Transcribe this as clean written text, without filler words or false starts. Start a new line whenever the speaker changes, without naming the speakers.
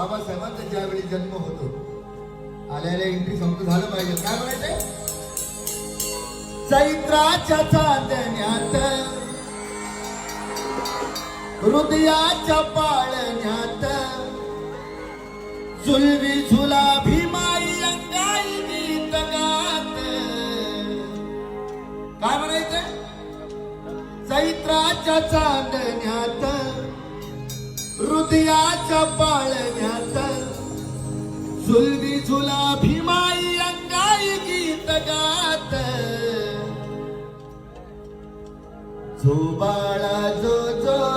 बाबासाहेबांचा ज्यावेळी जन्म होतो आल्याला एंट्री सांगतो झालं पाहिजे. काय म्हणायचंय? चैत्राच्या चांदण्यात हृदयाच्या पाळण्यात झुलवी झुला भीमाई अंगाई गीत गात. काय म्हणायचंय? चैत्राच्या चांदण्यात हृदयाच्या पाळण्यात झुलवी झुला भीमाई अंगाई गीत गात. जो बाळा जो जो